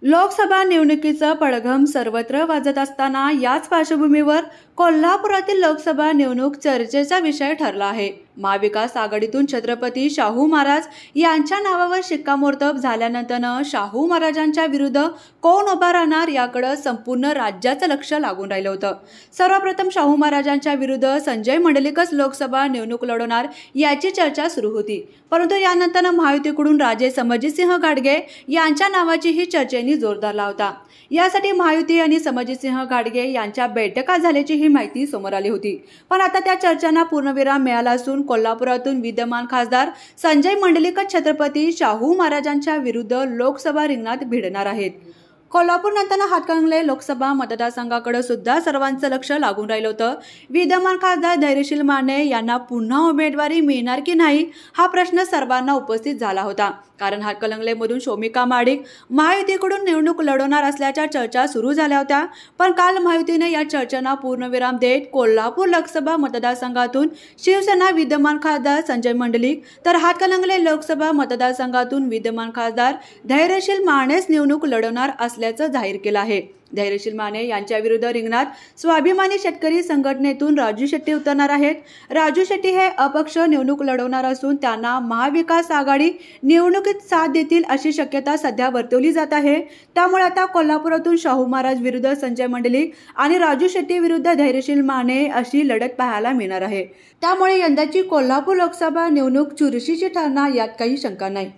लोकसभा निवडणुकीचा पडघम सर्वत्र वाजत असताना याच पार्श्वभूमीवर कोल्हापुरातील लोकसभा निवडणूक चर्चेचा विषय ठरला आहे। महाविकास आघाडीतून छत्रपती शाहू महाराज यांच्या नावावर शिक्कामोर्तब झाल्यानंतर शाहू महाराजांच्या विरुद्ध कोण उभा राहणार याकडे संपूर्ण राज्याचं लक्ष लागून राहिलं होतं। सर्वप्रथम शाहू महाराजांच्या विरुद्ध संजय मंडलिकच लोकसभा निवडणूक लढवणार याची चर्चा सुरू होती, परंतु यानंतर महायुतीकडून राजे समजितसिंह घाटगे यांच्या नावाचीही चर्चेने जोर धरला होता। यासाठी महायुती आणि समजितसिंह घाटगे यांच्या बैठका झाल्याची ही माहिती समोर आली होती, पण आता त्या चर्चांना पूर्णविराम मिळाला असून कोल्हापुरातून विद्यमान खासदार संजय मंडलिकच छत्रपती शाहू महाराजांच्या विरुद्ध लोकसभा रिंगणात भिडणार आहेत। कोल्हापूर नंतर हातकणंगले लोकसभा मतदारसंघाकडे सुद्धा सर्वांचं लक्ष लागून राहिलं होतं। विद्यमान खासदार धैर्यशील माने यांना पुन्हा उमेदवारी मिळणार की नाही हा प्रश्न सर्वांना उपस्थित झाला होता, कारण हातकणंगलेमधून शोमिका माडिक महायुतीकडून निवडणूक लढवणार असल्याच्या चर्चा सुरू झाल्या होत्या। पण काल महायुतीने या चर्चांना पूर्णविराम देत कोल्हापूर लोकसभा मतदारसंघातून शिवसेना विद्यमान खासदार संजय मंडलिक तर हातकणंगले लोकसभा मतदारसंघातून विद्यमान खासदार धैर्यशील मानेच निवडणूक लढवणार असल्याचं जाहीर केलं आहे। धैर्यशील माने यांच्या विरुद्ध रिंगणात स्वाभिमानी शेतकरी संघटनेतून राजू शेट्टी उतरणार आहेत। राजू शेट्टी हे अपक्ष निवडणूक लढवणार असून त्यांना महाविकास आघाडी निवडणुकीत साथ देतील अशी शक्यता सध्या वर्तवली जात आहे। त्यामुळे आता कोल्हापुरातून शाहू महाराज विरुद्ध संजय मंडलिक आणि राजू शेट्टी विरुद्ध धैर्यशील माने अशी लढत पाहायला मिळणार आहे। त्यामुळे यंदाची कोल्हापूर लोकसभा निवडणूक चुरशीची ठरणार यात काही शंका नाही।